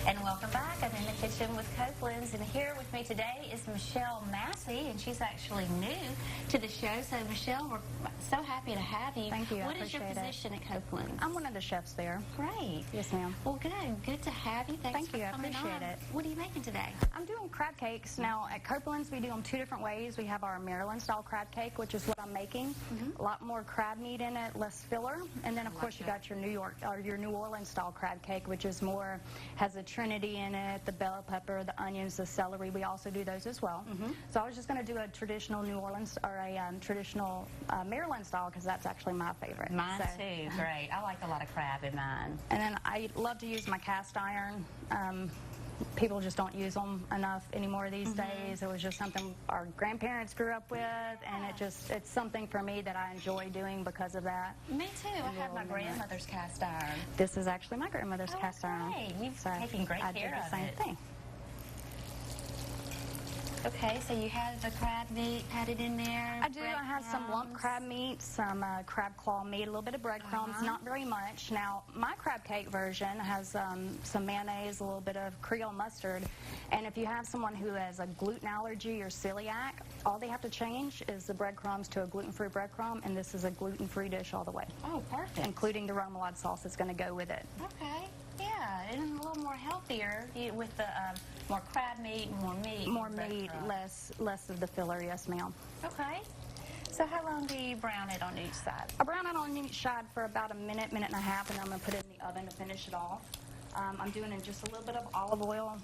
And welcome back. I'm in the kitchen with Copeland's, and here with me today is Michelle Massey, and she's actually new to the show. So, Michelle, we're so happy to have you. Thank you. What is your position at Copeland's? I'm one of the chefs there. Great. Yes, ma'am. Well, good. Good to have you. Thanks for you. I coming appreciate on. it. What are you making today? I'm doing crab cakes. Now, at Copeland's, we do them two different ways. We have our Maryland-style crab cake, which is what I'm making. A lot more crab meat in it, less filler. And then, of course, you got your New Orleans-style crab cake, which is more, has a trinity in it, the bell pepper, the onions, the celery. We also do those as well. So I was just going to do a traditional New Orleans or a traditional Maryland style because that's actually my favorite. Mine too. Great. I like a lot of crab in mine. And then I love to use my cast iron. People just don't use them enough anymore these days. It was just something our grandparents grew up with, and it's something for me that I enjoy doing because of that. Me too. I have my grandmother's cast iron. This is actually my grandmother's cast iron. You've taken great care of it. I did the same thing. Okay, so you have the crab meat patted in there? I do. I have some lump crab meat, some crab claw meat, a little bit of breadcrumbs, not very much. Now, my crab cake version has some mayonnaise, a little bit of Creole mustard, and if you have someone who has a gluten allergy or celiac, all they have to change is the breadcrumbs to a gluten-free breadcrumb, and this is a gluten-free dish all the way. Oh, perfect. Including the Remillard sauce that's going to go with it. Okay. Yeah, and a little more healthier with the more crab meat, more meat. More meat, less of the filler, yes, ma'am. Okay. So how long do you brown it on each side? I brown it on each side for about a minute, minute and a half, and then I'm going to put it in the oven to finish it off. I'm doing in just a little bit of olive oil,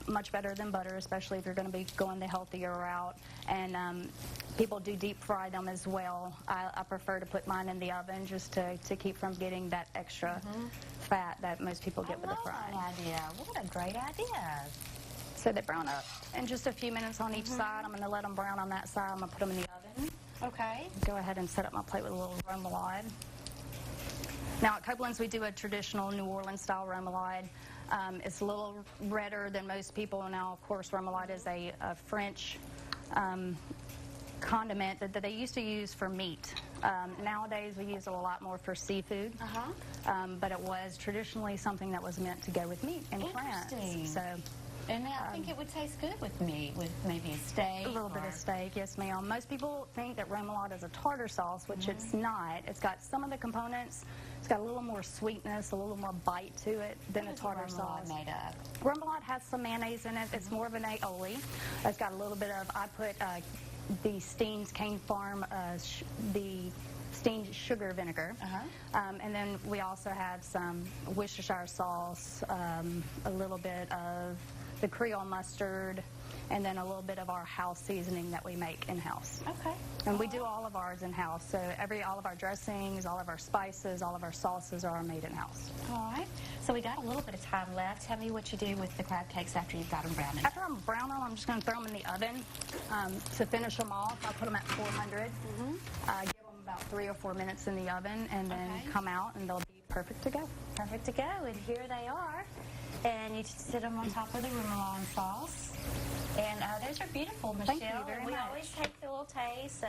much better than butter, especially if you're going to be going the healthier route. And people do deep fry them as well. I prefer to put mine in the oven just to keep from getting that extra fat that most people get with the frying. That idea. What a great idea. So they brown up in just a few minutes on each side. I'm going to let them brown on that side. I'm going to put them in the oven. Okay. Go ahead and set up my plate with a little Remillard. Now, at Copeland's, we do a traditional New Orleans-style Remillard. It's a little redder than most people. Now, of course, Remillard is a French condiment that they used to use for meat. Nowadays, we use it a lot more for seafood. But it was traditionally something that was meant to go with meat in France. So. And I think it would taste good with meat, with maybe a steak. A little bit of steak, yes, ma'am. Most people think that Remillard is a tartar sauce, which it's not. It's got some of the components. It's got a little more sweetness, a little more bite to it than a tartar sauce. Made up? Remillard has some mayonnaise in it. It's more of an aioli. It's got a little bit of, I put the Steen's Cane Farm, the steamed sugar vinegar. And then we also have some Worcestershire sauce, a little bit of the Creole mustard, and then a little bit of our house seasoning that we make in-house. Okay. And we do all of ours in-house. So all of our dressings, all of our spices, all of our sauces are made in-house. All right. So we got a little bit of time left. Tell me what you do with the crab cakes after you've got them browned. After I'm brown them, I'm just going to throw them in the oven to finish them off. I put them at 400. Give them about 3 or 4 minutes in the oven, and then come out, and they'll be perfect to go. Perfect to go. And here they are. And you just sit them on top of the Remillard sauce. And those are beautiful, Michelle. Thank you very much. We always take a little taste so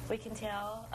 we can tell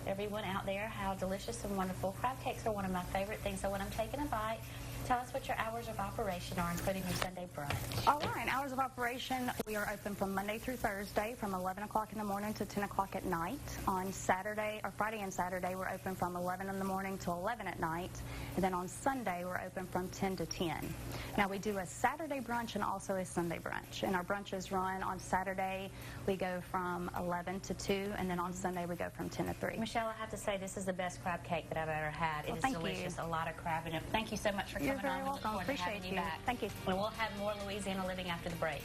everyone out there how delicious and wonderful. Crab cakes are one of my favorite things. So when I'm taking a bite, tell us what your hours of operation are, including your Sunday brunch. All right. Hours of operation, we are open from Monday through Thursday from 11 o'clock in the morning to 10 o'clock at night. On Saturday, or Friday and Saturday, we're open from 11 in the morning to 11 at night. And then on Sunday, we're open from 10 to 10. Now, we do a Saturday brunch and also a Sunday brunch. And our brunches run on Saturday, we go from 11 to 2, and then on Sunday, we go from 10 to 3. Michelle, I have to say, this is the best crab cake that I've ever had. It is delicious. A lot of crab in it. Thank you so much for coming on. You're very welcome. Appreciate you. Back. Thank you. And we'll have more Louisiana Living after the break.